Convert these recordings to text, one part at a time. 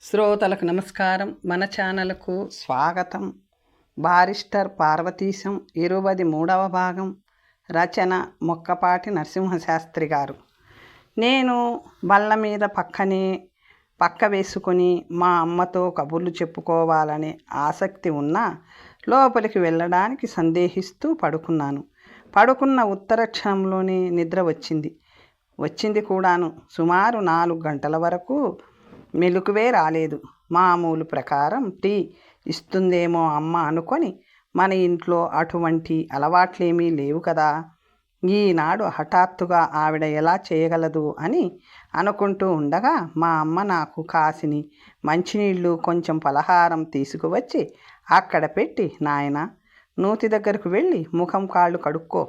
శ్రోతలకు నమస్కారం. మన ఛానల్కు స్వాగతం. బారిస్టర్ పార్వతీశం 23వ భాగం. రచన మొక్కపాటి నరసింహశాస్త్రి గారు. నేను బల్ల మీద పక్క వేసుకొని మా అమ్మతో కబుర్లు చెప్పుకోవాలనే ఆసక్తి ఉన్నా లోపలికి వెళ్ళడానికి సందేహిస్తూ పడుకున్న ఉత్తర క్షణంలోనే నిద్ర వచ్చింది కూడాను. సుమారు 4 గంటల వరకు మెలకువే రాలేదు. మామూలు ప్రకారం టీ ఇస్తుందేమో అమ్మ అనుకొని మన ఇంట్లో అటువంటి అలవాట్లేమీ లేవు కదా. ఈనాడు హఠాత్తుగా ఆవిడ ఎలా చేయగలదు అని అనుకుంటూ ఉండగా మా అమ్మ నాకు కాసిని మంచినీళ్ళు కొంచెం పలహారం తీసుకువచ్చి అక్కడ పెట్టి, నాయన నూతి దగ్గరకు వెళ్ళి ముఖం కాళ్ళు కడుక్కో,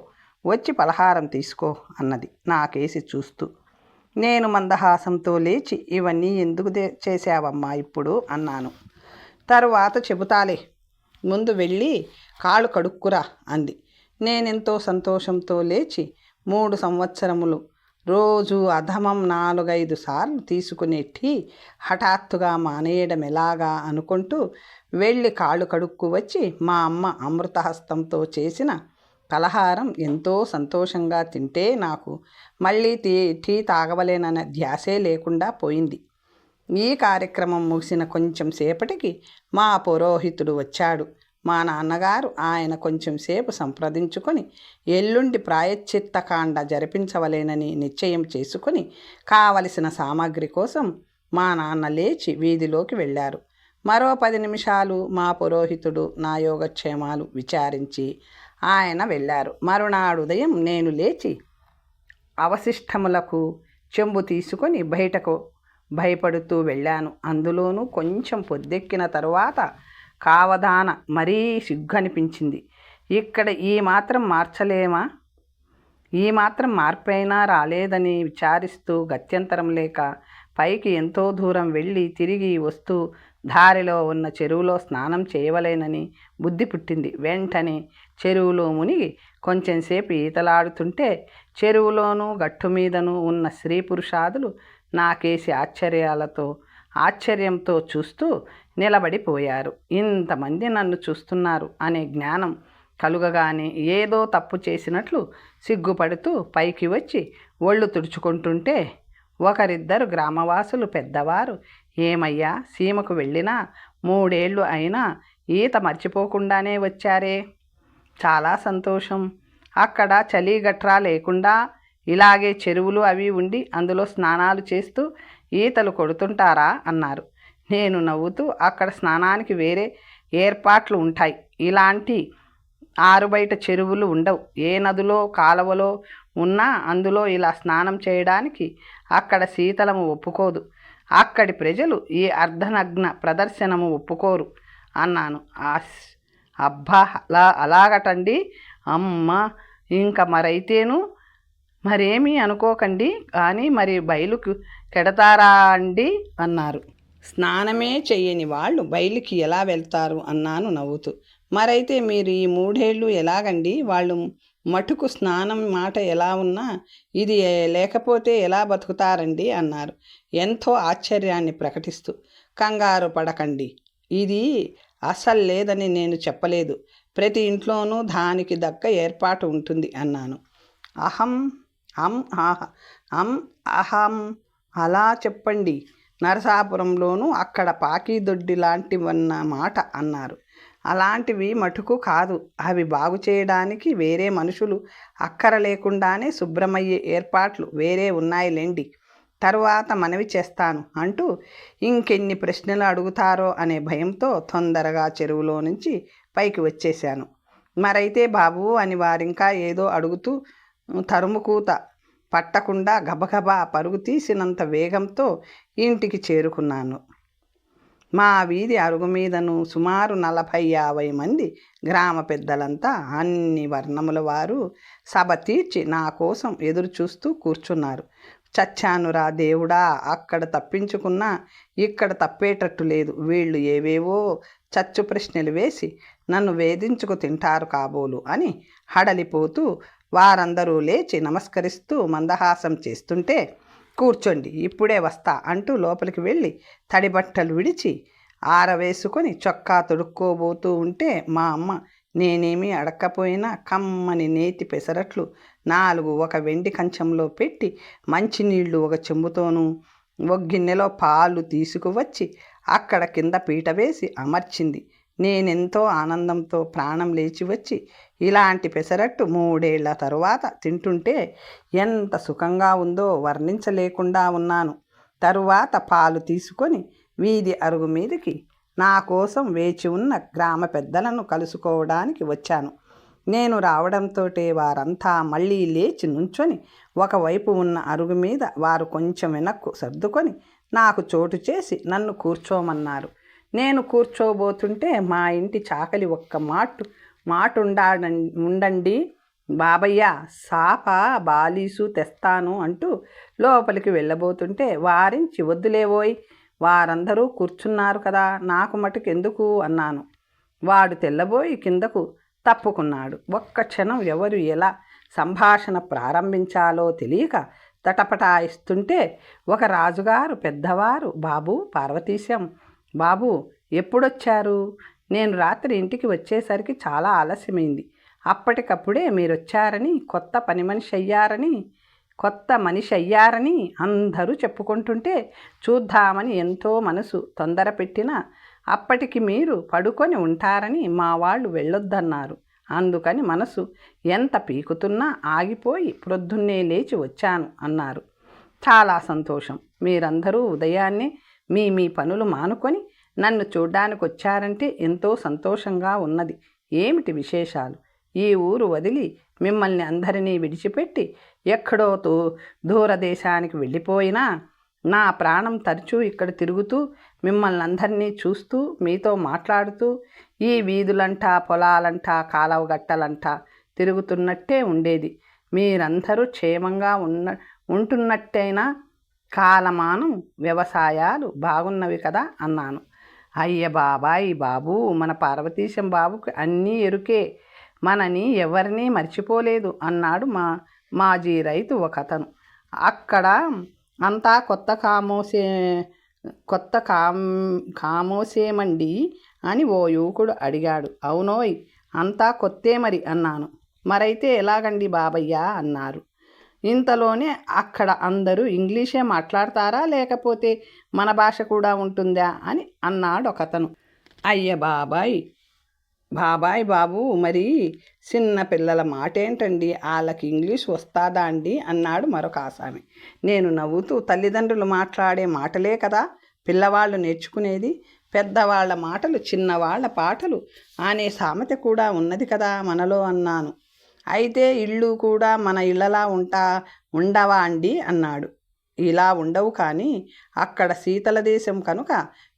వచ్చి పలహారం తీసుకో అన్నది నాకేసి చూస్తూ. నేను మందహాసంతో లేచి, ఇవన్నీ ఎందుకు చేశావమ్మా ఇప్పుడు అన్నాను. తరువాత చెబుతాలే, ముందు వెళ్ళి కాళ్ళు కడుక్కురా అంది. నేనెంతో సంతోషంతో లేచి 3 సంవత్సరములు రోజు అధమం 4-5 సార్లు తీసుకునే టీ హఠాత్తుగా మానేయడం ఎలాగా అనుకుంటూ వెళ్ళి కాళ్ళు కడుక్కు వచ్చి మా అమ్మ అమృతహస్తంతో చేసిన పలహారం ఎంతో సంతోషంగా తింటే నాకు మళ్ళీ టీ తాగవలేనన్న ధ్యాసే లేకుండా పోయింది. ఈ కార్యక్రమం ముగిసిన కొంచెం సేపటికి మా పురోహితుడు వచ్చాడు. మా నాన్నగారు ఆయన కొంచెం సేపు సంప్రదించుకొని ఎల్లుండి ప్రాయశ్చిత్తకాండ జరిపించవలేనని నిశ్చయం చేసుకొని కావలసిన సామాగ్రి కోసం మా నాన్న లేచి వీధిలోకి వెళ్ళారు. మరో 10 నిమిషాలు మా పురోహితుడు నా యోగక్షేమాలు విచారించి ఆయన వెళ్ళారు. మరునాడు ఉదయం నేను లేచి అవశిష్టములకు చెంబు తీసుకొని బయటకు భయపడుతూ వెళ్ళాను. అందులోనూ కొంచెం పొద్దెక్కిన తరువాత కావదాన మరీ సిగ్గనిపించింది. ఇక్కడ ఈ మాత్రం మార్పైనా రాలేదని విచారిస్తూ గత్యంతరం లేక పైకి ఎంతో దూరం వెళ్ళి తిరిగి వస్తూ దారిలో ఉన్న చెరువులో స్నానం చేయవలేనని బుద్ధి పుట్టింది. వెంటనే చెరువులో మునిగి కొంచెంసేపు ఈతలాడుతుంటే చెరువులోనూ గట్టు మీదను ఉన్న స్త్రీ పురుషాదులు నాకేసి ఆశ్చర్యంతో చూస్తూ నిలబడిపోయారు. ఇంతమంది నన్ను చూస్తున్నారు అనే జ్ఞానం కలుగగానే ఏదో తప్పు చేసినట్లు సిగ్గుపడుతూ పైకి వచ్చి ఒళ్ళు తుడుచుకుంటుంటే ఒకరిద్దరు గ్రామవాసులు పెద్దవారు, ఏమయ్యా, సీమకు వెళ్ళినా 3 ఏళ్ళు అయినా ఈత మర్చిపోకుండానే వచ్చారే, చాలా సంతోషం. అక్కడ చలి గట్రా లేకుండా ఇలాగే చెరువులు అవి ఉండి అందులో స్నానాలు చేస్తూ ఈతలు కొడుతుంటారా అన్నారు. నేను నవ్వుతూ, అక్కడ స్నానానికి వేరే ఏర్పాట్లు ఉంటాయి, ఇలాంటి ఆరుబయట చెరువులు ఉండవు. ఏ నదిలో కాలువలో ఉన్నా అందులో ఇలా స్నానం చేయడానికి అక్కడ శీతలము ఒప్పుకోదు. అక్కడి ప్రజలు ఈ అర్ధనగ్న ప్రదర్శనము ఒప్పుకోరు అన్నాను. అబ్బా, అలాగటండి అమ్మ, ఇంకా మరైతేను మరేమీ అనుకోకండి, కానీ మరి బయలుకు కెడతారా అండి అన్నారు. స్నానమే చెయ్యని వాళ్ళు బయలుకి ఎలా వెళ్తారు అన్నాను నవ్వుతూ. మరైతే మీరు ఈ 3 ఏళ్ళు ఎలాగండి? వాళ్ళు మటుకు స్నానం మాట ఎలా ఉన్నా ఇది లేకపోతే ఎలా బతుకుతారండి అన్నారు ఎంతో ఆశ్చర్యాన్ని ప్రకటిస్తూ. కంగారు పడకండి, ఇది అసలు లేదని నేను చెప్పలేదు. ప్రతి ఇంట్లోనూ దానికి దక్క ఏర్పాటు ఉంటుంది అన్నాను. అహం అలా చెప్పండి. నరసాపురంలోనూ అక్కడ పాకీదొడ్డి లాంటివన్న మాట అన్నారు. అలాంటివి మటుకు కాదు, అవి బాగు చేయడానికి వేరే మనుషులు అక్కర లేకుండానే శుభ్రమయ్యే ఏర్పాట్లు వేరే ఉన్నాయిలేండి, తరువాత మనవి చేస్తాను అంటూ ఇంకెన్ని ప్రశ్నలు అడుగుతారో అనే భయంతో తొందరగా చెరువులో నుంచి పైకి వచ్చేశాను. మరైతే బాబు అని వారింకా ఏదో అడుగుతూ తరుముకూత పట్టకుండా గబగబా పరుగు తీసినంత వేగంతో ఇంటికి చేరుకున్నాను. మా వీధి అరుగు మీదను సుమారు 40-50 మంది గ్రామ పెద్దలంతా అన్ని వర్ణముల వారు సభ తీర్చి నా కోసం ఎదురు చూస్తూ కూర్చున్నారు. చచ్చానురా దేవుడా, అక్కడ తప్పించుకున్నా ఇక్కడ తప్పేటట్టు లేదు. వీళ్ళు ఏవేవో చచ్చు ప్రశ్నలు వేసి నన్ను వేధించుకు తింటారు కాబోలు అని హడలిపోతూ వారందరూ లేచి నమస్కరిస్తూ మందహాసం చేస్తుంటే కూర్చోండి, ఇప్పుడే వస్తా అంటూ లోపలికి వెళ్ళి తడి బట్టలు విడిచి ఆరవేసుకొని చొక్కా తొడుక్కోబోతూ ఉంటే మా అమ్మ నేనేమీ అడక్కపోయినా కమ్మని నేతి పెసరట్లు 4 ఒక వెండి కంచంలో పెట్టి మంచినీళ్లు ఒక చెంబుతోనూ ఒక గిన్నెలో పాలు తీసుకువచ్చి అక్కడ కింద పీట వేసి అమర్చింది. నేనెంతో ఆనందంతో ప్రాణం లేచి వచ్చి ఇలాంటి పెసరట్టు 3 ఏళ్ల తరువాత తింటుంటే ఎంత సుఖంగా ఉందో వర్ణించలేకుండా ఉన్నాను. తరువాత పాలు తీసుకొని వీధి అరుగు మీదకి నా కోసం వేచి ఉన్న గ్రామ పెద్దలను కలుసుకోవడానికి వచ్చాను. నేను రావడంతోటే వారంతా మళ్ళీ లేచి నుంచొని ఒకవైపు ఉన్న అరుగు మీద వారు కొంచెం వెనక్కు సర్దుకొని నాకు చోటు చేసి నన్ను కూర్చోమన్నారు. నేను కూర్చోబోతుంటే మా ఇంటి చాకలి ఒక్క మాట ఉండండి బాబయ్య, సాప బాలీసు తెస్తాను అంటూ లోపలికి వెళ్ళబోతుంటే వారించి వద్దులేవోయ్, వారందరూ కూర్చున్నారు కదా, నాకు మటుకు ఎందుకు అన్నాను. వాడు తెల్లబోయి కిందకు తప్పుకున్నాడు. ఒక్క క్షణం ఎవరు ఎలా సంభాషణ ప్రారంభించాలో తెలియక తటపటాయిస్తుంటే ఒక రాజుగారు పెద్దవారు, బాబు పార్వతీశం, బాబు ఎప్పుడొచ్చారు? నేను రాత్రి ఇంటికి వచ్చేసరికి చాలా ఆలస్యమైంది. అప్పటికప్పుడే మీరొచ్చారని కొత్త మనిషి అయ్యారని అందరూ చెప్పుకుంటుంటే చూద్దామని ఎంతో మనసు తొందర పెట్టినా అప్పటికి మీరు పడుకొని ఉంటారని మా వాళ్ళు వెళ్ళొద్దన్నారు. అందుకని మనసు ఎంత పీకుతున్నా ఆగిపోయి ప్రొద్దున్నే లేచి వచ్చాను అన్నారు. చాలా సంతోషం. మీరందరూ ఉదయాన్నే మీ పనులు మానుకొని నన్ను చూడ్డానికి వచ్చారంటే ఎంతో సంతోషంగా ఉన్నది. ఏమిటి విశేషాలు? ఈ ఊరు వదిలి మిమ్మల్ని అందరినీ విడిచిపెట్టి ఎక్కడో దూరదేశానికి వెళ్ళిపోయినా నా ప్రాణం తరచూ ఇక్కడ తిరుగుతూ మిమ్మల్ని అందరినీ చూస్తూ మీతో మాట్లాడుతూ ఈ వీధులంటా పొలాలంటా కాలవగట్టలంటా తిరుగుతున్నట్టే ఉండేది. మీరందరూ క్షేమంగా ఉంటున్నట్టయినా కాలమానం వ్యవసాయాలు బాగున్నవి కదా అన్నాను. అయ్య బాబాయ్ బాబు, మన పార్వతీశం బాబుకి అన్నీ ఎరుకే, మనని ఎవరినీ మర్చిపోలేదు అన్నాడు మాజీ రైతు ఒకతను. అక్కడ అంతా కొత్త కామోసేమండి అని ఓ యువకుడు అడిగాడు. అవునోయ్, అంతా కొత్తే మరి అన్నాను. మరైతే ఎలాగండి బాబయ్య అన్నారు. ఇంతలోనే అక్కడ అందరూ ఇంగ్లీషే మాట్లాడతారా, లేకపోతే మన భాష కూడా ఉంటుందా అని అన్నాడు ఒకతను. అయ్య బాబాయ్ బాబు, మరి చిన్న పిల్లల మాటేంటండి, వాళ్ళకి ఇంగ్లీష్ వస్తాదా అండి అన్నాడు మరొక ఆసామి. నేను నవ్వుతూ, తల్లిదండ్రులు మాట్లాడే మాటలే కదా పిల్లవాళ్ళు నేర్చుకునేది, పెద్దవాళ్ల మాటలు చిన్నవాళ్ల పాటలు అనే సామెత కూడా ఉన్నది కదా మనలో అన్నాను. అయితే ఇళ్ళు కూడా మన ఇళ్ళలా ఉండవా అండి అన్నాడు. ఇలా ఉండవు, కానీ అక్కడ శీతల దేశం కనుక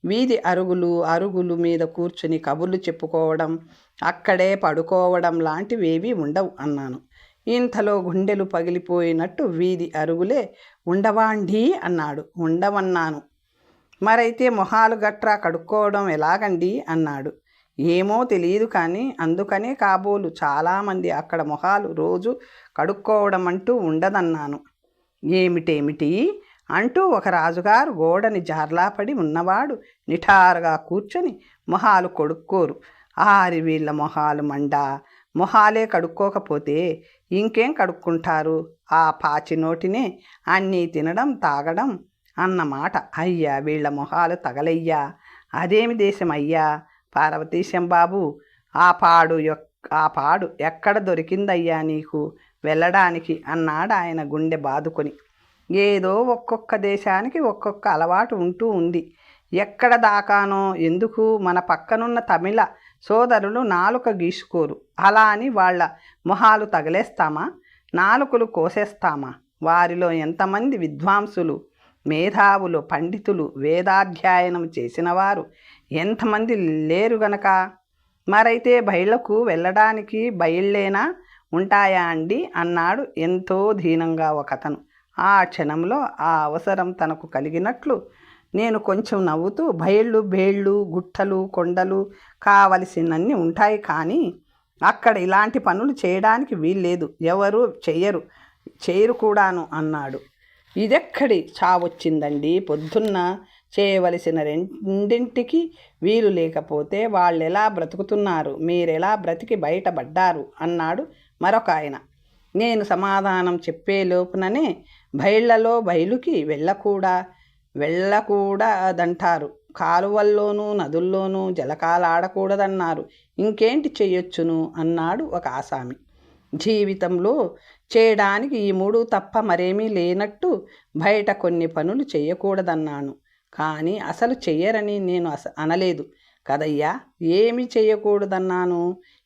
వీధి అరుగులు మీద కూర్చుని కబుర్లు చెప్పుకోవడం, అక్కడే పడుకోవడం లాంటివేవీ ఉండవు అన్నాను. ఇంతలో గుండెలు పగిలిపోయినట్టు వీధి అరుగులే ఉండవా అండి అన్నాడు. ఉండవన్నాను. మరైతే మొహాలు గట్రా కడుక్కోవడం ఎలాగండి అన్నాడు. ఏమో తెలియదు, కానీ అందుకనే కాబోలు చాలామంది అక్కడ మొహాలు రోజు కడుక్కోవడం అంటూ ఉండదన్నాను. ఏమిటేమిటి అంటూ ఒక రాజుగారు గోడని జార్లాపడి ఉన్నవాడు నిఠారుగా కూర్చొని మొహాలు కొడుక్కోరు, ఆరి వీళ్ళ మొహాలు మొహాలే కడుక్కోకపోతే ఇంకేం కడుక్కుంటారు, ఆ పాచి నోటినే అన్నీ తినడం తాగడం అన్నమాట. అయ్యా వీళ్ళ మొహాలు తగలయ్యా, అదేమి దేశం అయ్యా పార్వతీశం బాబు, ఆ పాడు ఎక్కడ దొరికిందయ్యా నీకు వెళ్ళడానికి అన్నాడు ఆయన గుండె బాదుకొని. ఏదో ఒక్కొక్క దేశానికి ఒక్కొక్క అలవాటు ఉంటూ ఉంది. ఎక్కడ దాకానో ఎందుకు మన పక్కనున్న తమిళ సోదరులు నాలుక గీసుకోరు, అలా అని వాళ్ళ మొహాలు తగలేస్తామా, నాలుకలు కోసేస్తామా? వారిలో ఎంతమంది విద్వాంసులు, మేధావులు, పండితులు, వేదాధ్యయనం చేసినవారు ఎంతమంది లేరు గనక. మరైతే బయళ్లకు వెళ్ళడానికి బయళ్ళేనా ఉంటాయా అండి అన్నాడు ఎంతో దీనంగా ఒకతను. ఆ క్షణంలో ఆ అవసరం తనకు కలిగినట్లు నేను కొంచెం నవ్వుతూ, బేళ్ళు గుట్టలు కొండలు కావలసినన్ని ఉంటాయి, కానీ అక్కడ ఇలాంటి పనులు చేయడానికి వీల్లేదు, ఎవరు చేయరు కూడాను అన్నాడు. ఇదెక్కడి చావొచ్చిందండి? పొద్దున్న చేయవలసిన రెండింటికి వీలు లేకపోతే వాళ్ళెలా బ్రతుకుతున్నారు? మీరెలా బ్రతికి బయటపడ్డారు అన్నాడు మరొక ఆయన. నేను సమాధానం చెప్పే లోపుననే బయళ్లలో బయలుకి వెళ్ళకూడదంటారు. కాలువల్లోనూ నదుల్లోనూ జలకాలాడకూడదన్నారు. ఇంకేంటి చెయ్యొచ్చును అన్నాడు ఒక ఆసామి. జీవితంలో చేయడానికి ఈ మూడు తప్ప మరేమీ లేనట్టు బయట కొన్ని పనులు చెయ్యకూడదన్నాను. కానీ అసలు చెయ్యరని నేను అనలేదు కదయ్యా. ఏమి చెయ్యకూడదన్నాను?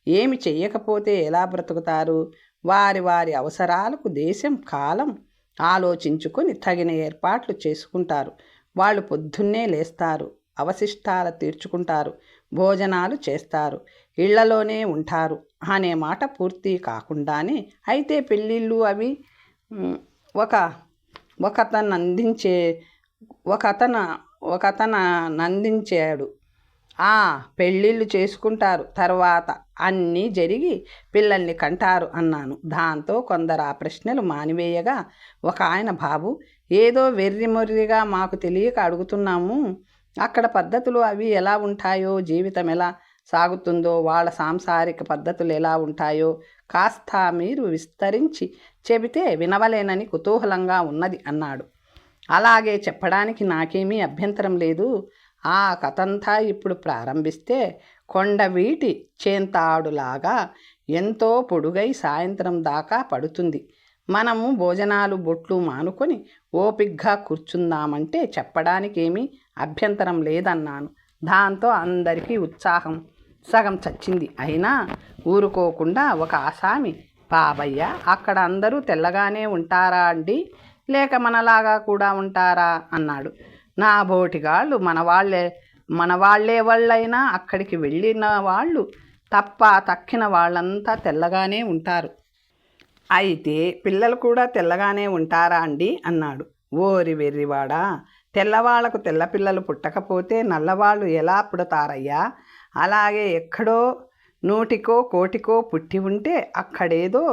ఏమి చెయ్యకపోతే ఎలా బ్రతుకుతారు? వారి వారి అవసరాలకు దేశం కాలం ఆలోచించుకొని తగిన ఏర్పాట్లు చేసుకుంటారు. వాళ్ళు పొద్దున్నే లేస్తారు, అవశిష్టాలు తీర్చుకుంటారు, భోజనాలు చేస్తారు, ఇళ్లలోనే ఉంటారు అనే మాట పూర్తి కాకుండానే అయితే పెళ్ళిళ్ళు అవి ఒకతను నందించాడు. పెళ్ళిళ్ళు చేసుకుంటారు, తర్వాత అన్నీ జరిగి పిల్లల్ని కంటారు అన్నాను. దాంతో కొందరు ఆ ప్రశ్నలు మానివేయగా ఒక ఆయన, బాబు ఏదో వెర్రిమొర్రిగా మాకు తెలియక అడుగుతున్నాము. అక్కడ పద్ధతులు అవి ఎలా ఉంటాయో, జీవితం ఎలా సాగుతుందో, వాళ్ళ సాంసారిక పద్ధతులు ఎలా ఉంటాయో కాస్త మీరు విస్తరించి చెబితే వినవలేనని కుతూహలంగా ఉన్నది అన్నాడు. అలాగే చెప్పడానికి నాకేమీ అభ్యంతరం లేదు. ఆ కథంతా ఇప్పుడు ప్రారంభిస్తే కొండవీటి చేంతాడులాగా ఎంతో పొడుగై సాయంత్రం దాకా పడుతుంది. మనము భోజనాలు బొట్లు మానుకొని ఓపిగ్గా కూర్చుందామంటే చెప్పడానికేమీ అభ్యంతరం లేదన్నాను. దాంతో అందరికీ ఉత్సాహం సగం చచ్చింది. అయినా ఊరుకోకుండా ఒక ఆసామి, బాబయ్య అక్కడ అందరూ తెల్లగానే ఉంటారా అండి, లేక మనలాగా కూడా ఉంటారా అన్నాడు. నా బోటిగాళ్ళు మనవాళ్లే వాళ్ళైనా అక్కడికి వెళ్ళిన వాళ్ళు తప్ప తక్కిన వాళ్ళంతా తెల్లగానే ఉంటారు. అయితే పిల్లలు కూడా తెల్లగానే ఉంటారా అండి అన్నాడు. ఓరి వెర్రివాడా, తెల్లవాళ్లకు తెల్లపిల్లలు పుట్టకపోతే నల్లవాళ్ళు ఎలా పుడతారయ్యా? అలాగే ఎక్కడో 100కో 1,00,000కో పుట్టి ఉంటే అక్కడేదో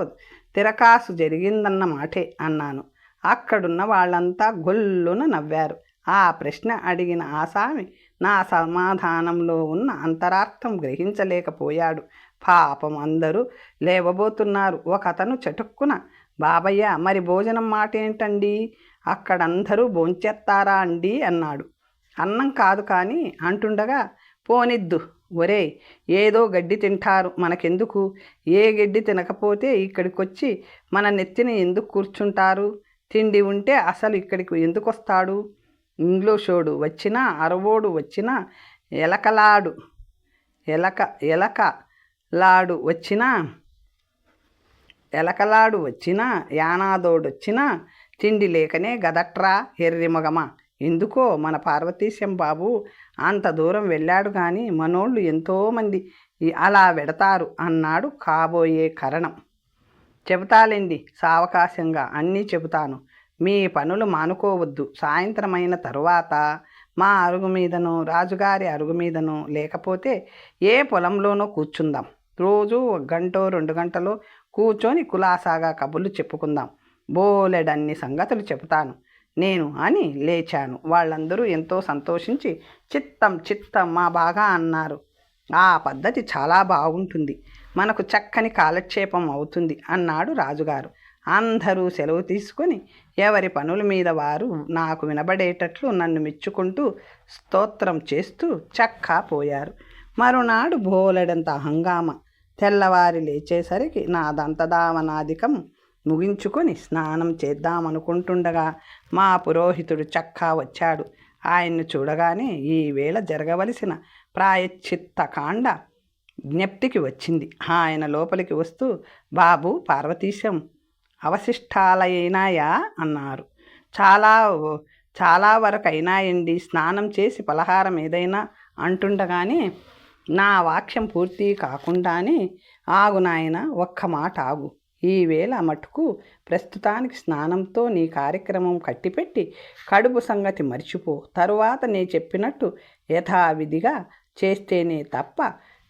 తిరకాసు జరిగిందన్న మాటే అన్నాను. అక్కడున్న వాళ్ళంతా గొల్లున నవ్వారు. ఆ ప్రశ్న అడిగిన ఆసామి నా సమాధానంలో ఉన్న అంతరార్థం గ్రహించలేకపోయాడు. పాపం అందరూ లేవబోతున్నారు. ఒకతను చటుక్కున, బాబయ్య మరి భోజనం మాట ఏంటండి? అక్కడందరూ భోంచేస్తారా అండి అన్నాడు. అన్నం కాదు కానీ అంటుండగా, పోనిద్దు ఒరే, ఏదో గడ్డి తింటారు, మనకెందుకు? ఏ గడ్డి తినకపోతే ఇక్కడికొచ్చి మన నెత్తిని ఎందుకు కూర్చుంటారు? తిండి ఉంటే అసలు ఇక్కడికి ఎందుకు వస్తాడు? ఇంగ్లీషోడు వచ్చినా, అరవోడు వచ్చినా, ఎలకలాడు వచ్చినా, యానాదోడొచ్చినా తిండి లేకనే గదట్రా ఎర్రిమగమ. ఎందుకో మన పార్వతీశం బాబు అంత దూరం వెళ్ళాడు కానీ మనోళ్ళు ఎంతోమంది అలా వెడతారు అన్నాడు కాబోయే కరణం. చెబుతాలేండి, సావకాశంగా అన్నీ చెబుతాను. మీ పనులు మానుకోవద్దు. సాయంత్రమైన తరువాత మా అరుగు మీదనో, రాజుగారి అరుగు మీదనో, లేకపోతే ఏ పొలంలోనో కూర్చుందాం. రోజు 1 గంటో 2 గంటలో కూర్చొని కులాసాగా కబుర్లు చెప్పుకుందాం. బోలెడన్ని సంగతులు చెబుతాను నేను అని లేచాను. వాళ్ళందరూ ఎంతో సంతోషించి చిత్తం మా బాగా అన్నారు. ఆ పద్ధతి చాలా బాగుంటుంది, మనకు చక్కని కాలక్షేపం అవుతుంది అన్నాడు రాజుగారు. అందరూ సెలవు తీసుకొని ఎవరి పనుల మీద వారు నాకు వినబడేటట్లు నన్ను మెచ్చుకుంటూ స్తోత్రం చేస్తూ చక్కా పోయారు. మరునాడు బోలెడంత హంగామా. తెల్లవారి లేచేసరికి నా దంతదావనాదికం ముగించుకొని స్నానం చేద్దామనుకుంటుండగా మా పురోహితుడు చక్కా వచ్చాడు. ఆయన్ను చూడగానే ఈవేళ జరగవలసిన ప్రాయశ్చిత్త కాండ జ్ఞప్తికి వచ్చింది. ఆయన లోపలికి వస్తూ, బాబు పార్వతీశం అవశిష్టాలైనాయా అన్నారు. చాలా వరకు అయినాయండి. స్నానం చేసి పలహారం ఏదైనా అంటుండగానే నా వాక్యం పూర్తి కాకుండానే, ఆగు నాయన, ఒక్క మాట ఆగు. ఈవేళ మటుకు ప్రస్తుతానికి స్నానంతో నీ కార్యక్రమం కట్టిపెట్టి కడుపు సంగతి మర్చిపో. తరువాత నే చెప్పినట్టు యథావిధిగా చేస్తేనే తప్ప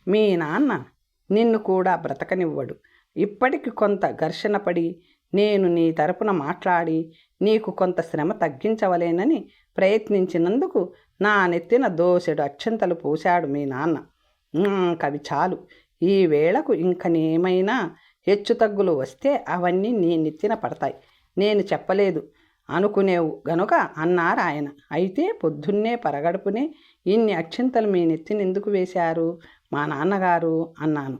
మీ నాన్న నిన్ను కూడా బ్రతకనివ్వడు. ఇప్పటికి కొంత ఘర్షణ పడి నేను నీ తరపున మాట్లాడి నీకు కొంత శ్రమ తగ్గించవలేనని ప్రయత్నించినందుకు నా నెత్తిన దోసెడు అక్షంతలు పోశాడు మీ నాన్న. కవి చాలు. ఈ వేళకు ఇంకనేమైనా హెచ్చుతగ్గులు వస్తే అవన్నీ నీ నెత్తిన పడతాయి. నేను చెప్పలేదు అనుకునేవు గనుక అన్నారు ఆయన. అయితే పొద్దున్నే పరగడుపునే ఇన్ని అక్షింతలు మీ నెత్తినెందుకు వేశారు మా నాన్నగారు అన్నాను.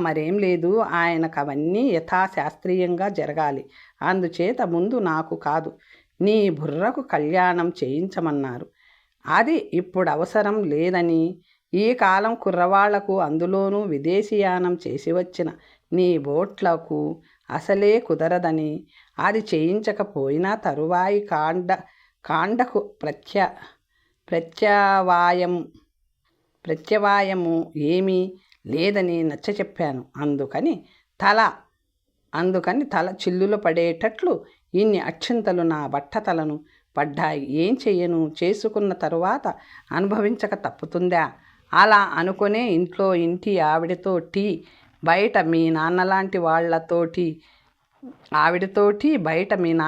మరేం లేదు, ఆయనకు అవన్నీ యథాశాస్త్రీయంగా జరగాలి. అందుచేత ముందు నాకు కాదు, నీ బుర్రకు కళ్యాణం చేయించమన్నారు. అది ఇప్పుడు అవసరం లేదని, ఈ కాలం కుర్రవాళ్లకు, అందులోనూ విదేశీయానం చేసి వచ్చిన నీ బోట్లకు అసలే కుదరదని, అది చేయించకపోయినా తరువాయి కాండకు ప్రత్యవాయము ఏమీ లేదని నచ్చచెప్పాను. అందుకని తల చిల్లులు పడేటట్లు ఇన్ని అక్షింతలు నా బట్టతలను పడ్డాయి. ఏం చెయ్యను, చేసుకున్న తరువాత అనుభవించక తప్పుతుందా? అలా అనుకునే ఇంటి ఆవిడతోటి, బయట మీ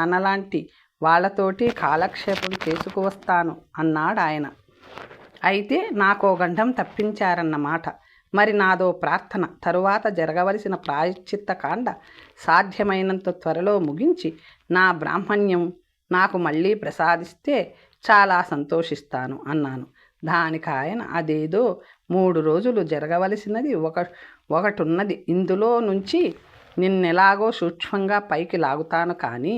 నాన్నలాంటి వాళ్ళతోటి కాలక్షేపం చేసుకువస్తాను అన్నాడు ఆయన. అయితే నాకో గండం తప్పించారన్నమాట. మరి నాదో ప్రార్థన. తరువాత జరగవలసిన ప్రాయశ్చిత్త కాండ సాధ్యమైనంత త్వరలో ముగించి నా బ్రాహ్మణ్యం నాకు మళ్ళీ ప్రసాదిస్తే చాలా సంతోషిస్తాను అన్నాను. దానికి ఆయన, అదేదో 3 రోజులు జరగవలసినది ఒకటున్నది. ఇందులో నుంచి నిన్నెలాగో సూక్ష్మంగా పైకి లాగుతాను, కానీ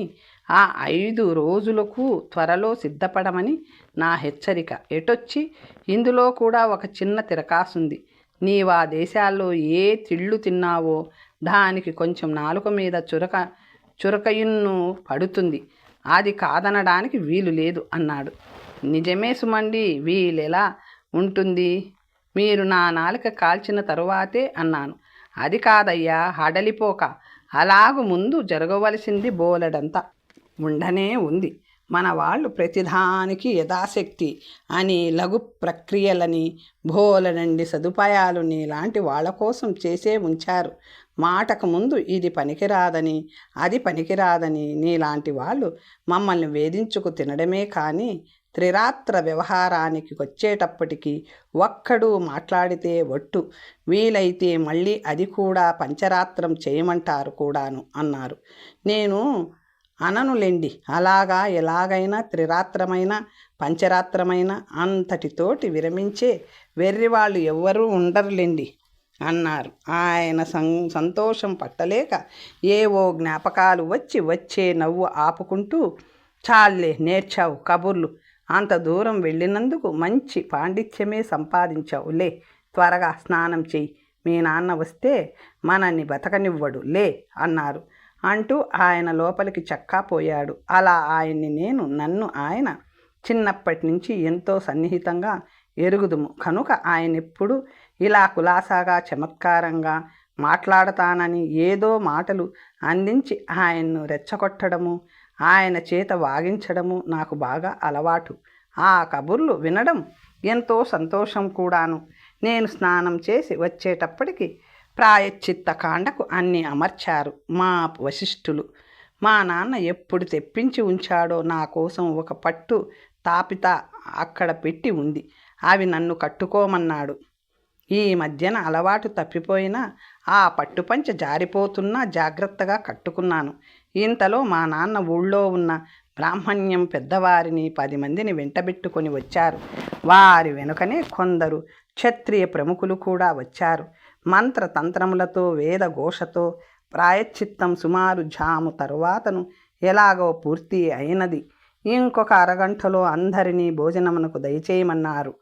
ఆ 5 రోజులకు త్వరలో సిద్ధపడమని నా హెచ్చరిక. ఎటొచ్చి ఇందులో కూడా ఒక చిన్న తిరకాసుంది. నీవా దేశాల్లో ఏ తిళ్ళు తిన్నావో దానికి కొంచెం నాలుక మీద చురకయున్ను పడుతుంది. అది కాదనడానికి వీలు లేదు అన్నాడు. నిజమే సుమండి, వీలెలా ఉంటుంది? మీరు నా నాలుక కాల్చిన తరువాతే అన్నాను. అది కాదయ్యా, హడలిపోక. అలాగు ముందు జరగవలసింది బోలెడంతా ఉండనే ఉంది. మన వాళ్ళు ప్రతిదానికి యథాశక్తి అని, లఘు ప్రక్రియలని, బోలెడండి సదుపాయాలు నీలాంటి వాళ్ళ కోసం చేసే ఉంచారు. మాటకు ముందు ఇది పనికిరాదని, అది పనికిరాదని నీలాంటి వాళ్ళు మమ్మల్ని వేధించుకు తినడమే కానీ, త్రిరాత్ర వ్యవహారానికి వచ్చేటప్పటికి ఒక్కడు మాట్లాడితే ఒట్టు. వీలైతే మళ్ళీ అది కూడా పంచరాత్రం చేయమంటారు కూడాను అన్నారు. నేను అననులెండి, అలాగా ఎలాగైనా త్రిరాత్రమైన పంచరాత్రమైన అంతటితోటి విరమించే వెర్రివాళ్ళు ఎవ్వరూ ఉండరులేండి అన్నారు. ఆయన సంతోషం పట్టలేక ఏవో జ్ఞాపకాలు వచ్చే నవ్వు ఆపుకుంటూ, చాలే నేర్చావు కబుర్లు, అంత దూరం వెళ్ళినందుకు మంచి పాండిత్యమే సంపాదించావు. లే, త్వరగా స్నానం చెయ్యి, మీ నాన్న వస్తే మనల్ని బతకనివ్వడు లే అన్నారు. అంటూ ఆయన లోపలికి చక్కా పోయాడు. అలా నన్ను ఆయన చిన్నప్పటి నుంచి ఎంతో సన్నిహితంగా ఎరుగుదుము కనుక ఆయనెప్పుడు ఇలా కులాసాగా చమత్కారంగా మాట్లాడతానని ఏదో మాటలు అందించి ఆయన్ను రెచ్చగొట్టడము, ఆయన చేత వాగించడము నాకు బాగా అలవాటు. ఆ కబుర్లు వినడం ఎంతో సంతోషం కూడాను. నేను స్నానం చేసి వచ్చేటప్పటికి ప్రాయశ్చిత్త కాండకు అన్నీ అమర్చారు మా వశిష్ఠులు. మా నాన్న ఎప్పుడు తెప్పించి ఉంచాడో నా కోసం ఒక పట్టు తాపిత అక్కడ పెట్టి ఉంది. అవి నన్ను కట్టుకోమన్నాడు. ఈ మధ్యన అలవాటు తప్పిపోయినా ఆ పట్టుపంచ జారిపోతున్నా జాగ్రత్తగా కట్టుకున్నాను. ఇంతలో మా నాన్న ఊళ్ళో ఉన్న బ్రాహ్మణ్యం పెద్దవారిని 10 మందిని వెంటబెట్టుకొని వచ్చారు. వారి వెనుకనే కొందరు క్షత్రియ ప్రముఖులు కూడా వచ్చారు. మంత్రతంత్రములతో వేదఘోషతో ప్రాయశ్చిత్తం సుమారు జాము తరువాతను ఎలాగో పూర్తి అయినది. ఇంకొక అరగంటలో అందరినీ భోజనమునకు దయచేయమన్నారు.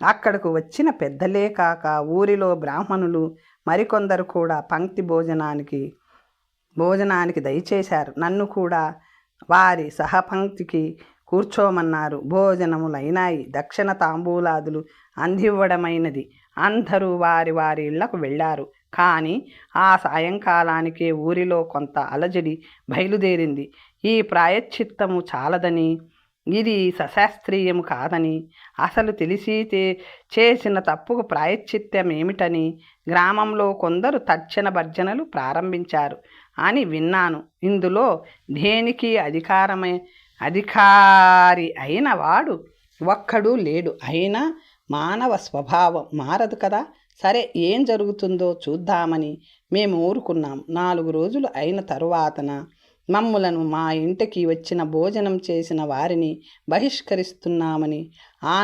అక్కడకు వచ్చిన పెద్దలే కాక ఊరిలో బ్రాహ్మణులు మరికొందరు కూడా పంక్తి భోజనానికి దయచేశారు. నన్ను కూడా వారి సహపంక్తికి కూర్చోమన్నారు. భోజనములైనాయి. దక్షిణ తాంబూలాదులు అందివ్వడమైనది. అందరూ వారి వారి ఇళ్లకు వెళ్ళారు. కానీ ఆ సాయంకాలానికే ఊరిలో కొంత అలజడి బయలుదేరింది. ఈ ప్రాయశ్చిత్తము చాలదని ఇది సశాస్త్రీయము కాదని, అసలు తెలిసి చేసిన తప్పుకు ప్రాయశ్చిత్తం ఏమిటని గ్రామంలో కొందరు తర్జన భర్జనలు ప్రారంభించారు అని విన్నాను. ఇందులో దేనికి అధికారి అయిన వాడు ఒక్కడూ లేడు. అయినా మానవ స్వభావం మారదు కదా. సరే, ఏం జరుగుతుందో చూద్దామని మేము ఊరుకున్నాం. 4 రోజులు అయిన తరువాతన మమ్ములను మా ఇంటికి వచ్చిన భోజనం చేసిన వారిని బహిష్కరిస్తున్నామని ఆ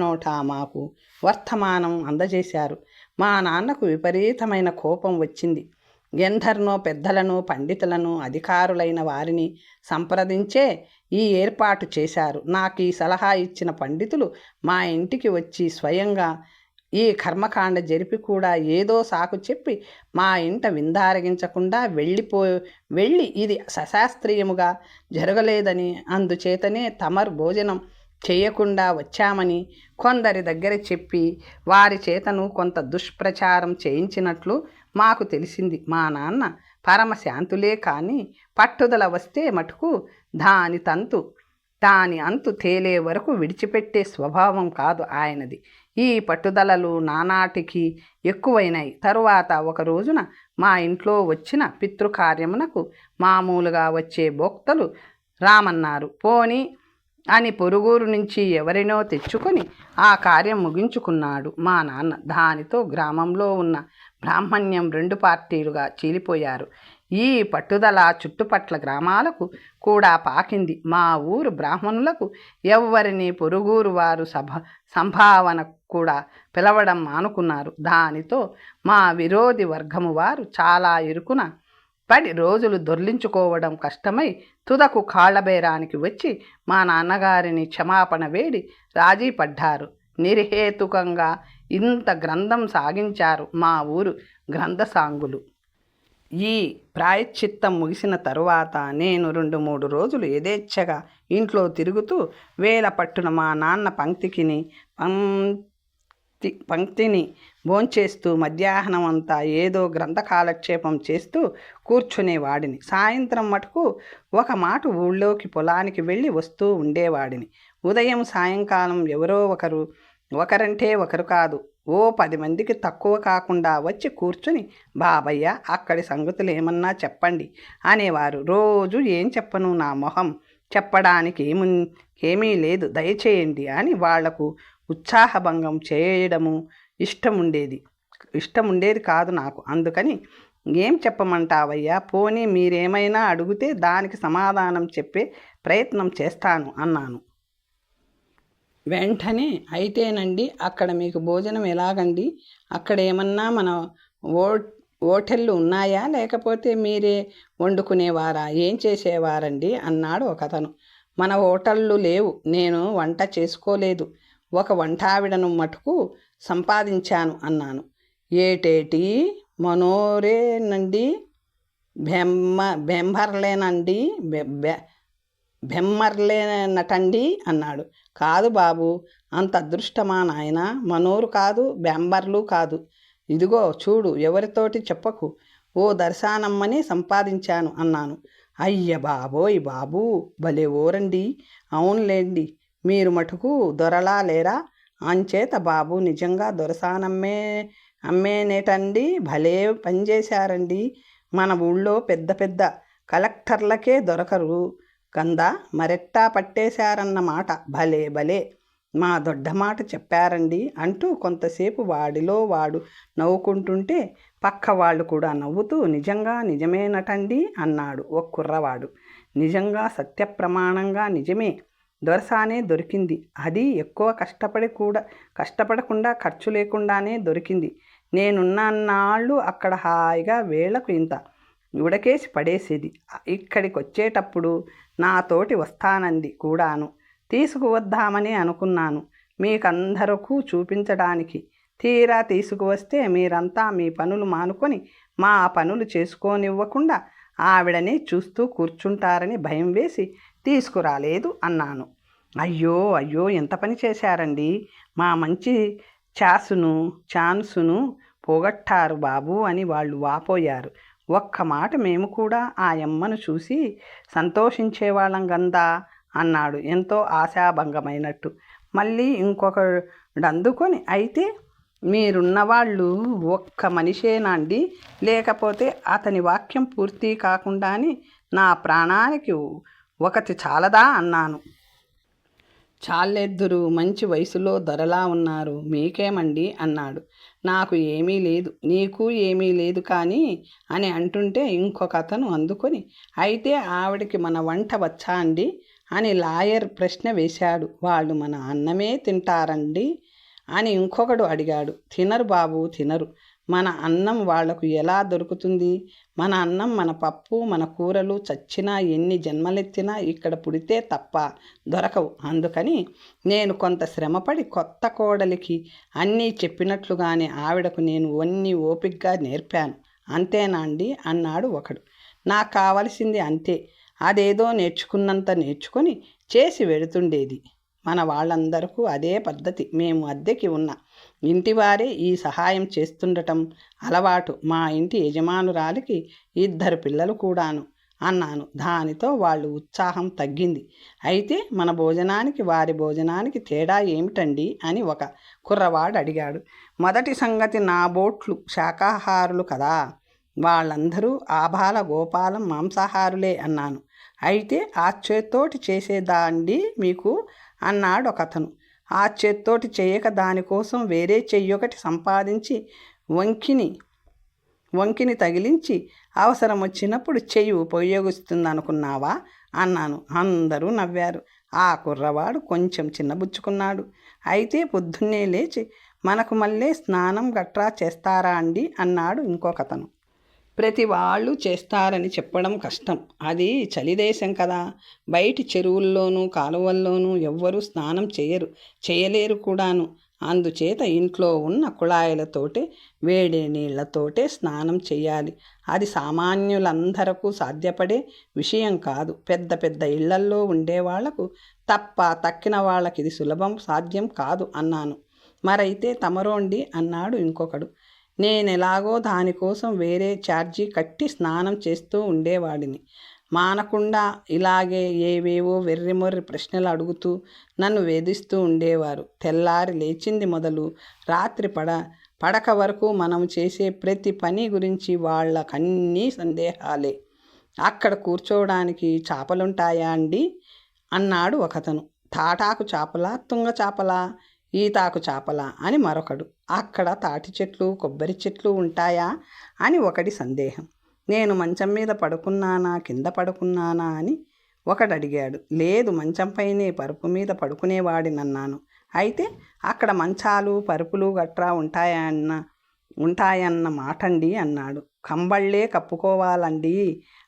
నోట మాకు వర్తమానం అందజేశారు. మా నాన్నకు విపరీతమైన కోపం వచ్చింది. ఎందరినో పెద్దలను, పండితులను, అధికారులైన వారిని సంప్రదించే ఈ ఏర్పాటు చేశారు. నాకు ఈ సలహా ఇచ్చిన పండితులు మా ఇంటికి వచ్చి స్వయంగా ఈ కర్మకాండ జరిపి కూడా ఏదో సాకు చెప్పి మా ఇంట విందారగించకుండా వెళ్ళి ఇది సశాస్త్రీయముగా జరగలేదని, అందుచేతనే తమరు భోజనం చేయకుండా వచ్చామని కొందరి దగ్గర చెప్పి వారి చేతను కొంత దుష్ప్రచారం చేయించినట్లు మాకు తెలిసింది. మా నాన్న పరమశాంతులే కానీ పట్టుదల వస్తే మటుకు దాని అంతు తేలే వరకు విడిచిపెట్టే స్వభావం కాదు ఆయనది. ఈ పట్టుదలలు నానాటికి ఎక్కువైనాయి. తరువాత ఒక రోజున మా ఇంట్లో వచ్చిన పితృకార్యమునకు మామూలుగా వచ్చే భోక్తలు రామన్నారు. పోని అని పొరుగురు నుంచి ఎవరినో తెచ్చుకొని ఆ కార్యం ముగించుకున్నాడు మా నాన్న. దానితో గ్రామంలో ఉన్న బ్రాహ్మణ్యం 2 పార్టీలుగా చీలిపోయారు. ఈ పట్టుదల చుట్టుపట్ల గ్రామాలకు కూడా పాకింది. మా ఊరు బ్రాహ్మణులకు ఎవ్వరిని పొరుగురు వారు సంభావన కూడా పిలవడం మానుకున్నారు. దానితో మా విరోధి వర్గము వారు చాలా ఇరుకున పడి రోజులు దొర్లించుకోవడం కష్టమై తుదకు కాళ్లబేరానికి వచ్చి మా నాన్నగారిని క్షమాపణ వేడి రాజీ పడ్డారు. నిర్హేతుకంగా ఇంత గ్రంథం సాగించారు మా ఊరు గ్రంథసాంగులు. ఈ ప్రాయశ్చిత్తం ముగిసిన తరువాత నేను 2-3 రోజులు యథేచ్ఛగా ఇంట్లో తిరుగుతూ వేల పట్టున మా నాన్న పంక్తిని భోంచేస్తూ మధ్యాహ్నం అంతా ఏదో గ్రంథ కాలక్షేపం చేస్తూ కూర్చునేవాడిని. సాయంత్రం మటుకు ఒక మాట ఊళ్ళోకి పొలానికి వెళ్ళి వస్తూ ఉండేవాడిని. ఉదయం సాయంకాలం ఎవరో ఒకరంటే ఒకరు కాదు, ఓ 10 మందికి తక్కువ కాకుండా వచ్చి కూర్చుని బాబయ్య అక్కడి సంగతులు ఏమన్నా చెప్పండి అనేవారు. రోజు ఏం చెప్పను, నా మొహం చెప్పడానికి ఏమీ లేదు, దయచేయండి అని వాళ్లకు ఉత్సాహభంగం చేయడము ఇష్టముండేది కాదు నాకు. అందుకని ఏం చెప్పమంటావయ్యా, పోనీ మీరేమైనా అడిగితే దానికి సమాధానం చెప్పే ప్రయత్నం చేస్తాను అన్నాను. వెంటనే అయితేనండి, అక్కడ మీకు భోజనం ఎలాగండి? అక్కడ ఏమన్నా మన హోటళ్ళు ఉన్నాయా, లేకపోతే మీరే వండుకునేవారా, ఏం చేసేవారండి అన్నాడు ఒకతను. మన హోటళ్ళు లేవు, నేను వంట చేసుకోలేదు, ఒక వంటావిడను మటుకు సంపాదించాను అన్నాను. ఏటేటి మనోరేనండి, బెమ్మర్లేనటండి అన్నాడు. కాదు బాబు, అంత అదృష్టమా నాయన, మనోరు కాదు, బెంబర్లు కాదు, ఇదిగో చూడు, ఎవరితోటి చెప్పకు, ఓ దర్శానమ్మని సంపాదించాను అన్నాను. అయ్య బాబోయ్ బాబు, భలే ఓరండి, అవునులేండి, మీరు మటుకు దొరలా లేరా? అంచేత బాబు నిజంగా అమ్మేనేటండి, భలే పనిచేశారండి, మన ఊళ్ళో పెద్ద పెద్ద కలెక్టర్లకే దొరకరు గందా, మరెట్టా పట్టేశారన్నమాట, భలే మా దొడ్డ మాట చెప్పారండి అంటూ కొంతసేపు వాడిలో వాడు నవ్వుకుంటుంటే పక్క వాళ్ళు కూడా నవ్వుతూ నిజమేనటండి అన్నాడు ఒక కుర్రవాడు. నిజంగా సత్యప్రమాణంగా నిజమే, దొరసానే దొరికింది, అది ఎక్కువ కష్టపడకుండా ఖర్చు లేకుండానే దొరికింది. నేనున్నాళ్ళు అక్కడ హాయిగా వేళకు ఇంత ఉడకేసి పడేసేది. ఇక్కడికి వచ్చేటప్పుడు నాతోటి వస్తానంది కూడాను. తీసుకువద్దామని అనుకున్నాను మీకందరకు చూపించడానికి. తీరా తీసుకువస్తే మీరంతా మీ పనులు మానుకొని మా పనులు చేసుకోనివ్వకుండా ఆవిడని చూస్తూ కూర్చుంటారని భయం వేసి తీసుకురాలేదు అన్నాను. అయ్యో ఎంత పని చేశారండి, మా మంచి ఛాన్సును పోగొట్టారు బాబు అని వాళ్ళు వాపోయారు. ఒక్క మాట మేము కూడా ఆ యమ్మను చూసి సంతోషించేవాళ్ళం గందా అన్నాడు ఎంతో ఆశాభంగమైనట్టు. మళ్ళీ ఇంకొకడు అందుకొని, అయితే మీరున్నవాళ్ళు ఒక్క మనిషేనా అండి, లేకపోతే అతని వాక్యం పూర్తి కాకుండానే నా ప్రాణానికి ఒకటి చాలదా అన్నాను. చాలెద్దురు, మంచి వయసులో దొరలా ఉన్నారు, మీకేమండి అన్నాడు. నాకు ఏమీ లేదు, నీకు ఏమీ లేదు కానీ అని అంటుంటే ఇంకొక అతను అందుకొని, అయితే ఆవిడకి మన వంట వచ్చా అండి అని లాయర్ ప్రశ్న వేశాడు. వాళ్ళు మన అన్నమే తింటారండి అని ఇంకొకడు అడిగాడు. తినరు బాబు, తినరు. మన అన్నం వాళ్లకు ఎలా దొరుకుతుంది? మన అన్నం, మన పప్పు, మన కూరలు చచ్చినా ఎన్ని జన్మలెత్తినా ఇక్కడ పుడితే తప్ప దొరకవు. అందుకని నేను కొంత శ్రమపడి కొత్త కోడలికి అన్నీ చెప్పినట్లుగానే ఆవిడకు నేను అన్నీ ఓపికగా నేర్పాను. అంతేనా అండి అన్నాడు ఒకడు. నాకు కావలసింది అంతే. అదేదో నేర్చుకున్నంత నేర్చుకొని చేసి వెడుతుండేది. మన వాళ్ళందరికీ అదే పద్ధతి. మేము అద్దెకి ఉన్న ఇంటివారే ఈ సహాయం చేస్తుండటం అలవాటు. మా ఇంటి యజమానురాలికి 2 పిల్లలు కూడాను అన్నాను. దానితో వాళ్ళు ఉత్సాహం తగ్గింది. అయితే మన భోజనానికి వారి భోజనానికి తేడా ఏమిటండి అని ఒక కుర్రవాడు అడిగాడు. మొదటి సంగతి, నా బోట్లు శాకాహారులు కదా, వాళ్ళందరూ ఆబాల గోపాలం మాంసాహారులే అన్నాను. అయితే ఆ చేత్తోటి చేసేదా అండి మీకు అన్నాడు ఒకతను. ఆ చేత్తోటి చేయక దానికోసం వేరే చెయ్యొకటి సంపాదించి వంకిని తగిలించి అవసరం వచ్చినప్పుడు చెయ్యి ఉపయోగిస్తుందనుకున్నావా అన్నాను. అందరూ నవ్వారు. ఆ కుర్రవాడు కొంచెం చిన్నబుచ్చుకున్నాడు. అయితే పొద్దున్నే లేచి మనకు మళ్ళీ స్నానం గట్రా చేస్తారా అండి అన్నాడు ఇంకొకతను. ప్రతి వాళ్ళు చేస్తారని చెప్పడం కష్టం. అది చలిదేశం కదా. బయటి చెరువుల్లోనూ కాలువల్లోనూ ఎవ్వరూ స్నానం చేయలేరు కూడాను. అందుచేత ఇంట్లో ఉన్న కుళాయిలతోటే వేడి నీళ్లతోటే స్నానం చేయాలి. అది సామాన్యులందరకు సాధ్యపడే విషయం కాదు. పెద్ద పెద్ద ఇళ్లల్లో ఉండేవాళ్లకు తప్ప తక్కిన వాళ్ళకి ఇది సులభం, సాధ్యం కాదు అన్నాను. మరైతే తమరోండి అన్నాడు ఇంకొకడు. నేనెలాగో దానికోసం వేరే ఛార్జీ కట్టి స్నానం చేస్తూ ఉండేవాడిని. మానకుండా ఇలాగే ఏవేవో వెర్రిమొర్రి ప్రశ్నలు అడుగుతూ నన్ను వేధిస్తూ ఉండేవారు. తెల్లారి లేచింది మొదలు రాత్రి పడక వరకు మనం చేసే ప్రతి పని గురించి వాళ్ళకన్నీ సందేహాలే. అక్కడ కూర్చోవడానికి చాపలుంటాయా అండి అన్నాడు ఒకతను. తాటాకు చాపలా, తుంగ చాపలా, ఈతాకు చాపలా అని మరొకడు. అక్కడ తాటి చెట్లు, కొబ్బరి చెట్లు ఉంటాయా అని ఒకటి సందేహం. నేను మంచం మీద పడుకున్నానా, కింద పడుకున్నానా అని ఒకడు అడిగాడు. లేదు, మంచంపైనే పరుపు మీద పడుకునేవాడినన్నాను. అయితే అక్కడ మంచాలు, పరుపులు గట్రా ఉంటాయన్న మాటండి అన్నాడు. కంబళ్ళే కప్పుకోవాలండి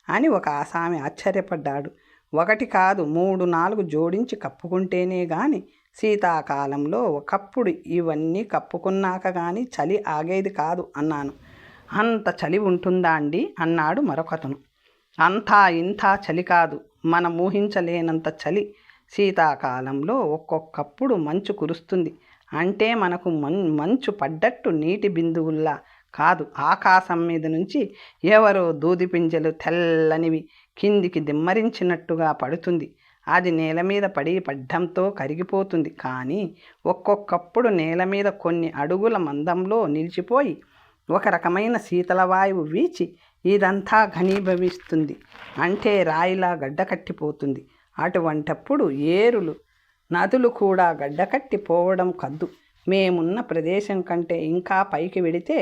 అని ఒక ఆసామి ఆశ్చర్యపడ్డాడు. 1 కాదు 3, 4 జోడించి కప్పుకుంటేనే గాని శీతాకాలంలో ఒకప్పుడు ఇవన్నీ కప్పుకున్నాక కానీ చలి ఆగేది కాదు అన్నాను. అంత చలి ఉంటుందా అండి అన్నాడు మరొకతను. అంతా ఇంత చలి కాదు, మనం ఊహించలేనంత చలి. శీతాకాలంలో ఒక్కొక్కప్పుడు మంచు కురుస్తుంది. అంటే మనకు మంచు పడ్డట్టు నీటి బిందువుల్లా కాదు, ఆకాశం మీద నుంచి ఎవరో దూదిపింజలు తెల్లనివి కిందికి దిమ్మరించినట్టుగా పడుతుంది. అది నేల మీద పడ్డంతో కరిగిపోతుంది. కానీ ఒక్కొక్కప్పుడు నేల మీద కొన్ని అడుగుల మందంలో నిలిచిపోయి ఒక రకమైన శీతల వాయువు వీచి ఇదంతా ఘనీభవిస్తుంది. అంటే రాయిలా గడ్డకట్టిపోతుంది. అటువంటప్పుడు ఏరులు, నదులు కూడా గడ్డకట్టిపోవడం కద్దు. మేమున్న ప్రదేశం కంటే ఇంకా పైకి వెళితే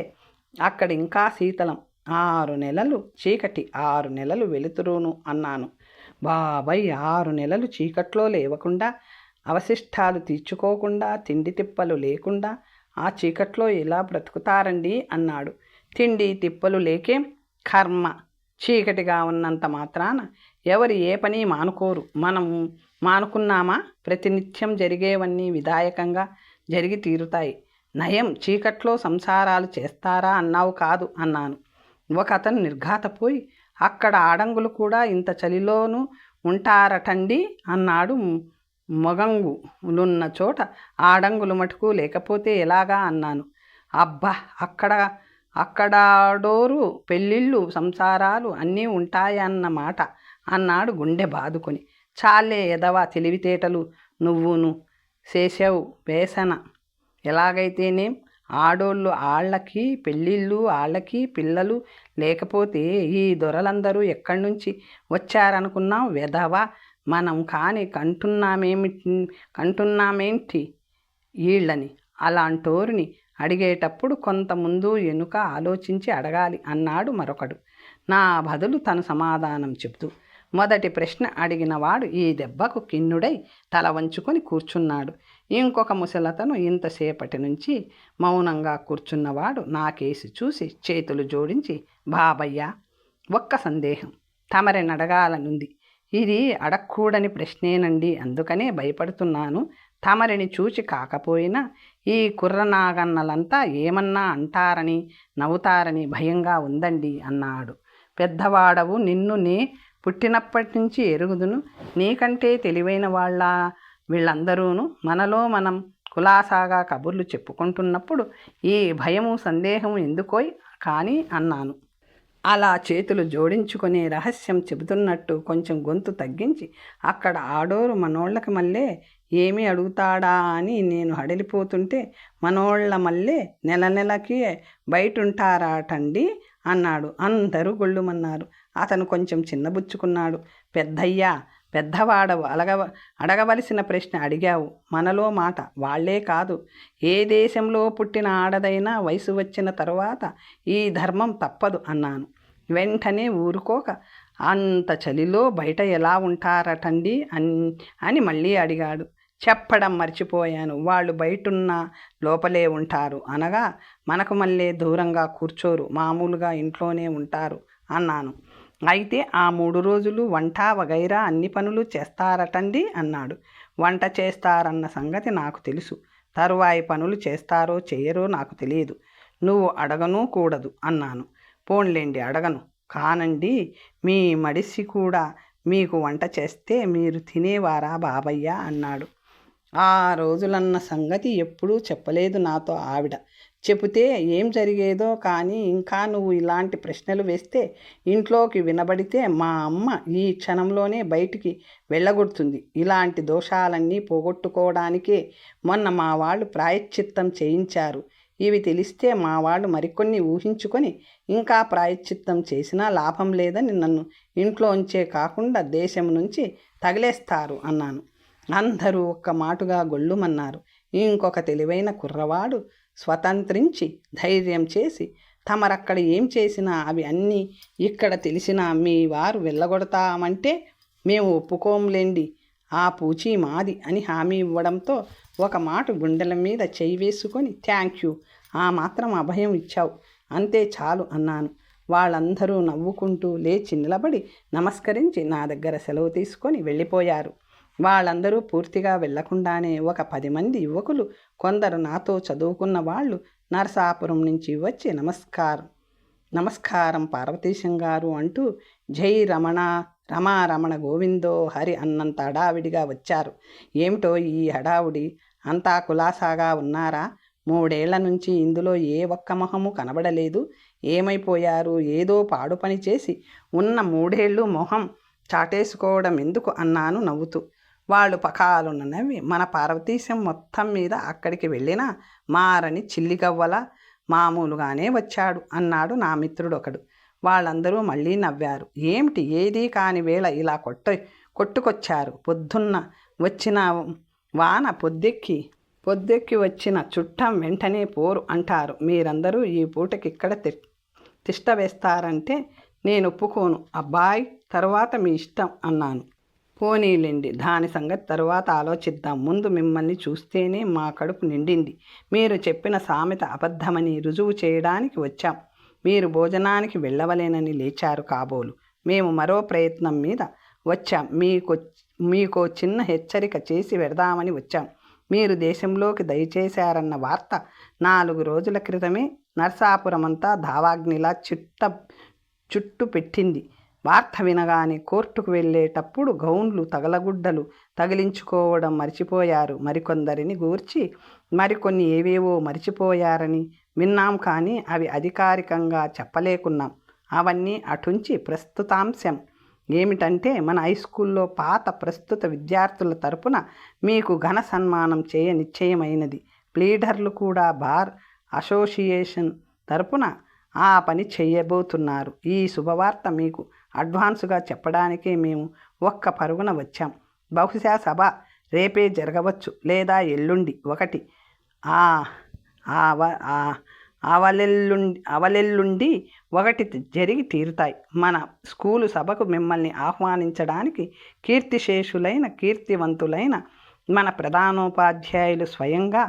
అక్కడ ఇంకా శీతలం. 6 నెలలు చీకటి, 6 నెలలు వెలుతురును అన్నాను. బాబాయ్, 6 నెలలు చీకట్లో లేవకుండా, అవశిష్టాలు తీర్చుకోకుండా, తిండి తిప్పలు లేకుండా ఆ చీకట్లో ఎలా బ్రతుకుతారండి అన్నాడు. తిండి తిప్పలు లేకేం కర్మ. చీకటిగా ఉన్నంత మాత్రాన ఎవరు ఏ పని మానుకోరు. మనం మానుకున్నామా ప్రతినిత్యం జరిగేవన్నీ విధాయకంగా జరిగి తీరుతాయి. నయం, చీకట్లో సంసారాలు చేస్తారా అన్నావు కాదు అన్నాను. ఒక అతను నిర్ఘాతపోయి, అక్కడ ఆడంగులు కూడా ఇంత చలిలోనూ ఉంటారటండి అన్నాడు. మొగంగులున్న చోట ఆడంగులు మటుకు లేకపోతే ఎలాగా అన్నాను. అబ్బా, అక్కడాడోరు పెళ్ళిళ్ళు, సంసారాలు అన్నీ ఉంటాయన్నమాట అన్నాడు గుండె బాదుకొని. చాలే ఎదవా తెలివితేటలు నువ్వును చేసావు వేసన. ఎలాగైతేనేం ఆడోళ్ళు ఆళ్ళకి పెళ్ళిళ్ళు, ఆళ్ళకి పిల్లలు లేకపోతే ఈ దొరలందరూ ఎక్కడి నుంచి వచ్చారనుకున్నావు వెధవా? మనం కాని కంటున్నామేంటి వీళ్ళని? అలాంటోరిని అడిగేటప్పుడు కొంత ముందు వెనుక ఆలోచించి అడగాలి అన్నాడు మరొకడు. నా బదులు తను సమాధానం చెబుతూ. మొదటి ప్రశ్న అడిగినవాడు ఈ దెబ్బకు కిన్నుడై తల వంచుకొని కూర్చున్నాడు. ఇంకొక ముసలతను ఇంతసేపటి నుంచి మౌనంగా కూర్చున్నవాడు నా కేసి చూసి చేతులు జోడించి, బాబయ్య, ఒక్క సందేహం తమరిని అడగాలనుంది. ఇది అడగకూడని ప్రశ్నేనండి, అందుకనే భయపడుతున్నాను. తమరిని చూచి కాకపోయినా ఈ కుర్రనాగన్నలంతా ఏమన్నా అంటారని, నవ్వుతారని భయంగా ఉందండి అన్నాడు. పెద్దవాడవు, నిన్ను నే పుట్టినప్పటి నుంచి ఎరుగుదును. నీకంటే తెలివైన వాళ్ళ వీళ్ళందరూను. మనలో మనం కులాసాగా కబుర్లు చెప్పుకుంటున్నప్పుడు ఈ భయము సందేహము ఎందుకోయ్ కానీ అన్నాను. అలా చేతులు జోడించుకుని రహస్యం చెబుతున్నట్టు కొంచెం గొంతు తగ్గించి, అక్కడ ఆడోరు మనోళ్ళకి మళ్ళీ ఏమి అడుగుతాడా అని నేను హడలిపోతుంటే మనోళ్ళ మళ్ళీ నెల నెలకి బయటుంటారాటండి అన్నాడు. అందరూ గొళ్ళుమన్నారు. అతను కొంచెం చిన్నబుచ్చుకున్నాడు. పెద్దయ్యా, పెద్దవాడవు, అడగవలసిన ప్రశ్న అడిగావు. మనలో మాట వాళ్లే కాదు, ఏ దేశంలో పుట్టిన ఆడదైనా వయసు వచ్చిన తరువాత ఈ ధర్మం తప్పదు అన్నాను. వెంటనే ఊరుకోక, అంత చలిలో బయట ఎలా ఉంటారటండి అని మళ్ళీ అడిగాడు. చెప్పడం మర్చిపోయాను, వాళ్ళు బయటున్న లోపలే ఉంటారు అనగా మనకు మళ్ళీ దూరంగా కూర్చోరు, మామూలుగా ఇంట్లోనే ఉంటారు అన్నాను. అయితే ఆ 3 రోజులు వంట వగైరా అన్ని పనులు చేస్తారటండి అన్నాడు. వంట చేస్తారన్న సంగతి నాకు తెలుసు, తరువాయి పనులు చేస్తారో చేయరో నాకు తెలియదు. నువ్వు అడగనూ కూడదు అన్నాను. పోన్లేండి అడగను కానండి, మీ మడిసి కూడా మీకు వంట చేస్తే మీరు తినేవారా బాబయ్య అన్నాడు. ఆ రోజులన్న సంగతి ఎప్పుడూ చెప్పలేదు నాతో ఆవిడ. చెబితే ఏం జరిగేదో కానీ ఇంకా నువ్వు ఇలాంటి ప్రశ్నలు వేస్తే ఇంట్లోకి వినబడితే మా అమ్మ ఈ క్షణంలోనే బయటికి వెళ్ళగొడుతుంది. ఇలాంటి దోషాలన్నీ పోగొట్టుకోవడానికే మొన్న మా వాళ్ళు ప్రాయశ్చిత్తం చేయించారు. ఇవి తెలిస్తే మా వాళ్ళు మరికొన్ని ఊహించుకొని ఇంకా ప్రాయశ్చిత్తం చేసినా లాభం లేదని నన్ను ఇంట్లోంచే కాకుండా దేశం నుంచి తగిలేస్తారు అన్నాను. అందరూ ఒక్క మాటుగా గొళ్ళుమన్నారు. ఇంకొక తెలివైన కుర్రవాడు స్వతంత్రించి ధైర్యం చేసి, తమరక్కడ ఏం చేసినా అవి అన్నీ ఇక్కడ తెలిసినా మీ వారు వెళ్ళగొడతామంటే మేము ఒప్పుకోంలేండి, ఆ పూచీ మాది అని హామీ ఇవ్వడంతో ఒక మాట గుండెల మీద చెయ్యి వేసుకొని, థ్యాంక్ యూ, ఆ మాత్రం అభయం ఇచ్చావు, అంతే చాలు అన్నాను. వాళ్ళందరూ నవ్వుకుంటూ లేచి నిలబడి నమస్కరించి నా దగ్గర సెలవు తీసుకొని వెళ్ళిపోయారు. వాళ్ళందరూ పూర్తిగా వెళ్లకుండానే ఒక 10 మంది యువకులు, కొందరు నాతో చదువుకున్న వాళ్ళు నరసాపురం నుంచి వచ్చి నమస్కారం పార్వతీశం గారు అంటూ జై రమణ గోవిందో హరి అన్నంత హడావిడిగా వచ్చారు. ఏమిటో ఈ హడావుడి, అంతా కులాసాగా ఉన్నారా? 3 ఏళ్ల నుంచి ఇందులో ఏ ఒక్క మొహము కనబడలేదు. ఏమైపోయారు? ఏదో పాడు పని చేసి ఉన్న 3 ఏళ్ళు మొహం చాటేసుకోవడం ఎందుకు అన్నాను నవ్వుతూ. వాళ్ళు పకాలున్న నవ్వి, మన పార్వతీశం మొత్తం మీద అక్కడికి వెళ్ళినా మారని చిల్లిగవ్వల మామూలుగానే వచ్చాడు అన్నాడు నా మిత్రుడు ఒకడు. వాళ్ళందరూ మళ్ళీ నవ్వారు. ఏమిటి ఏదీ కాని వేళ ఇలా కొట్టుకొచ్చారు? పొద్దున్న వచ్చిన వాన పొద్దెక్కి వచ్చిన చుట్టం వెంటనే పోరు అంటారు. మీరందరూ ఈ పూటకి ఇక్కడ తిష్ట వేస్తారంటే నేను ఒప్పుకోను అబ్బాయ్, తర్వాత మీ ఇష్టం అన్నాను. పోనీలేండి, దాని సంగతి తరువాత ఆలోచిద్దాం. ముందు మిమ్మల్ని చూస్తేనే మా కడుపు నిండింది. మీరు చెప్పిన సామెత అబద్ధమని రుజువు చేయడానికి వచ్చాం. మీరు భోజనానికి వెళ్ళవలేనని లేచారు కాబోలు. మేము మరో ప్రయత్నం మీద వచ్చాం. మీకో చిన్న హెచ్చరిక చేసి వెడదామని వచ్చాం. మీరు దేశంలోకి దయచేశారన్న వార్త 4 రోజుల క్రితమే నరసాపురమంతా దావాగ్నిలా చుట్టు పెట్టింది. వార్త వినగానే కోర్టుకు వెళ్ళేటప్పుడు గౌన్లు తగలగుడ్డలు తగిలించుకోవడం మర్చిపోయారు. మరికొందరిని గూర్చి మరికొన్ని ఏవేవో మర్చిపోయారని విన్నాం, కానీ అవి అధికారికంగా చెప్పలేకున్నాం. అవన్నీ అటుంచి ప్రస్తుతాంశం ఏమిటంటే మన హై స్కూల్లో పాత ప్రస్తుత విద్యార్థుల తరపున మీకు ఘన సన్మానం చేయ నిశ్చయమైనది. ప్లీడర్లు కూడా బార్ అసోసియేషన్ తరపున ఆ పని చేయబోతున్నారు. ఈ శుభవార్త మీకు అడ్వాన్సుగా చెప్పడానికే మేము ఒక్క పరుగున వచ్చాం. బహుశా సభ రేపే జరగవచ్చు, లేదా ఎల్లుండి. ఒకటి అవలెల్లుండి ఒకటి జరిగి తీరుతాయి. మన స్కూలు సభకు మిమ్మల్ని ఆహ్వానించడానికి కీర్తిశేషులైన కీర్తివంతులైన మన ప్రధానోపాధ్యాయులు స్వయంగా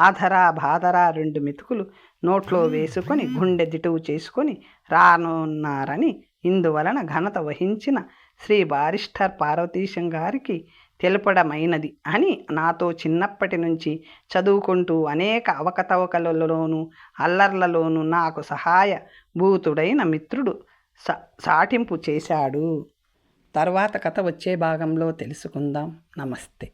ఆధరా బాధరా 2 మెతుకులు నోట్లో వేసుకొని గుండె దిటువు చేసుకొని రానున్నారని ఇందువలన ఘనత వహించిన శ్రీ బారిస్టర్ పార్వతీశం గారికి తెలపడమైనది అని నాతో చిన్నప్పటి నుంచి చదువుకుంటూ అనేక అవకతవకలలోనూ అల్లర్లలోనూ నాకు సహాయ భూతుడైన మిత్రుడు సాటింపు చేశాడు. తర్వాత కథ వచ్చే భాగంలో తెలుసుకుందాం. నమస్తే.